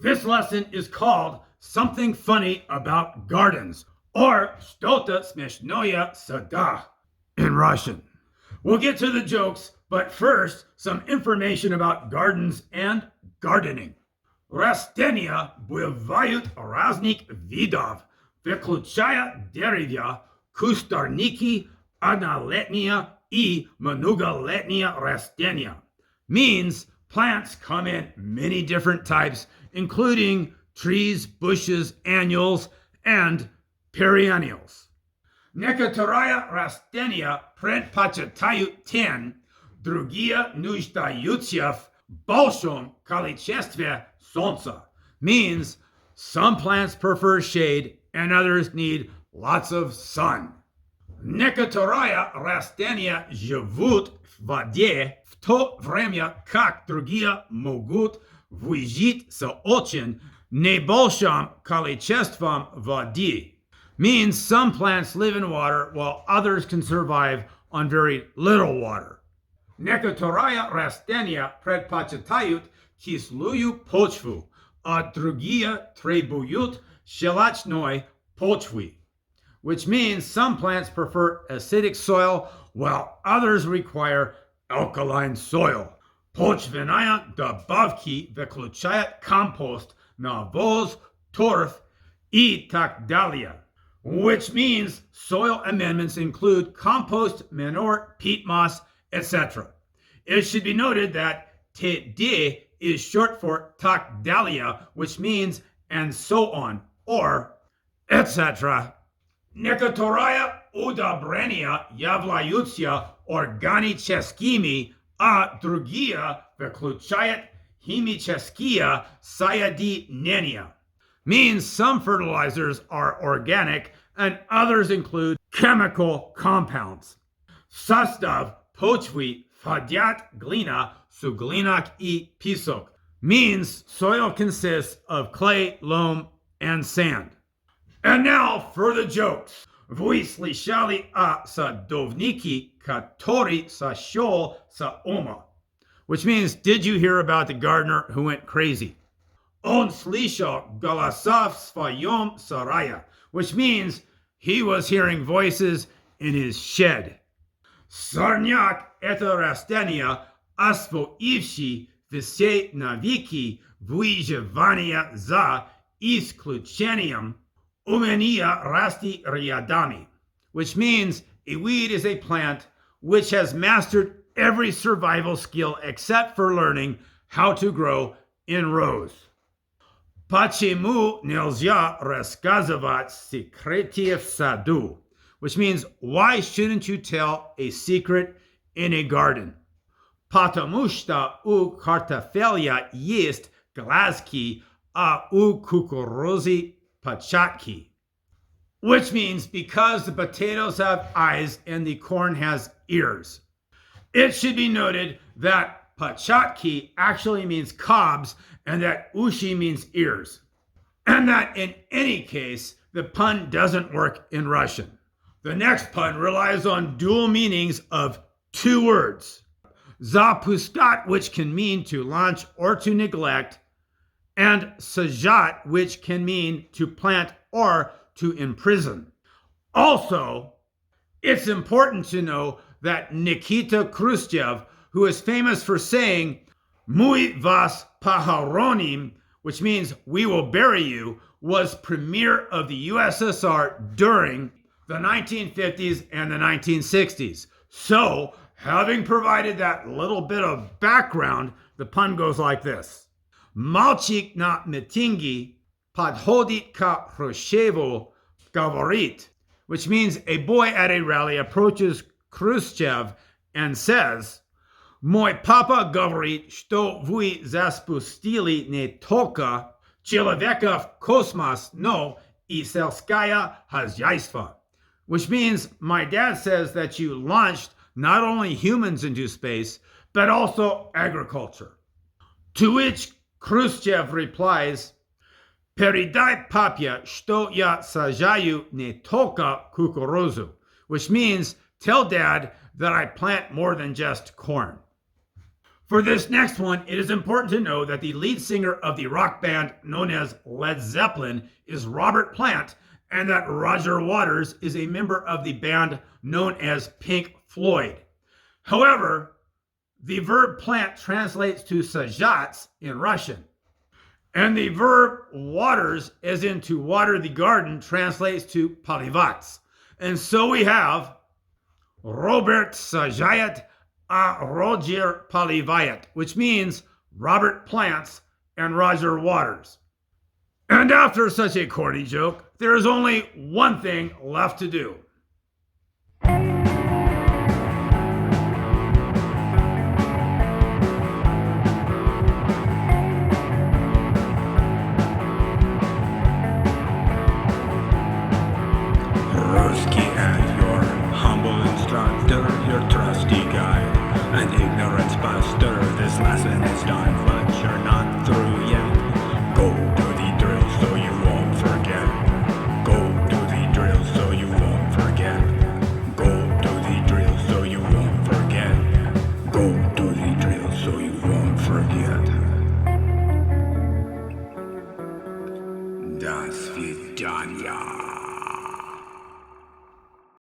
This lesson is called Something Funny About Gardens, or Что-то, смешное, садах in Russian. We'll get to the jokes, but first, some information about gardens and gardening. Растения бывают разных видов, включая деревья, кустарники, однолетние и многолетние растения. Means plants come in many different types, including trees, bushes, annuals, and perennials. Некоторые растения предпочитают тень, другие нуждаются в большом количестве солнца. Means some plants prefer shade and others need lots of sun. Некоторые растения живут в воде в то время, как другие могут выжить с очень небольшим количеством воды. Means some plants live in water while others can survive on very little water. Некоторые растения предпочитают кислую почву, а другие требуют щелочной почвы. Which means some plants prefer acidic soil while others require alkaline soil. Почвенные добавки включают компост, навоз, торф и так далее. Which means soil amendments include compost, manure, peat moss, etc. It should be noted that TD is short for tak dalia, which means and so on, or etc. Некоторые удобрения являются органическими, а другие включают химические соединения. Means some fertilizers are organic and others include chemical compounds. Состав почвы входят глина, суглинок и песок. Means soil consists of clay, loam, and sand. And now for the jokes. Вы слышали о садовнике, который сошел с ума? Which means, did you hear about the gardener who went crazy? Он слышал голоса в своем сарае, which means he was hearing voices in his shed. Сорняк – это растение, освоившее все навыки выживания за исключением умения расти рядами, which means a weed is a plant which has mastered every survival skill except for learning how to grow in rows. Почему нельзя рассказывать секреты в саду? Which means, why shouldn't you tell a secret in a garden? Потому что у картофеля есть глазки, а у кукурузы початки. Which means, because the potatoes have eyes and the corn has ears. It should be noted that початки actually means cobs and that ushi means ears. And that in any case, the pun doesn't work in Russian. The next pun relies on dual meanings of two words. Запускать, which can mean to launch or to neglect, and сажать, which can mean to plant or to imprison. Also, it's important to know that Nikita Khrushchev, who is famous for saying, "Мы вас похороним," which means we will bury you, was premier of the USSR during the 1950s and the 1960s. So, having provided that little bit of background, the pun goes like this. Мальчик на митинге подходит к Хрущеву, говорит, which means a boy at a rally approaches Khrushchev and says, "Мой папа говорит, что вы запустили не только человека в космос, но и сельское хозяйство." Which means, my dad says that you launched not only humans into space, but also agriculture. To which Khrushchev replies, "Передай папе, что я сажаю не только кукурузу," which means, tell dad that I plant more than just corn. For this next one, it is important to know that the lead singer of the rock band known as Led Zeppelin is Robert Plant, and that Roger Waters is a member of the band known as Pink Floyd. However, the verb plant translates to sajats in Russian. And the verb waters, as in to water the garden, translates to polyvats. And so we have Robert sajayat a Roger polyvayat, which means Robert plants and Roger waters. And after such a corny joke, there is only one thing left to do. Ruski and your humble instructor, your trusty guide, an ignorance buster. This lesson is done, but you're not through yet. Go do the drill so you won't forget. Go do the drill so you won't forget. Go do the drill so you won't forget. Go do the drill so you won't forget. До свидания.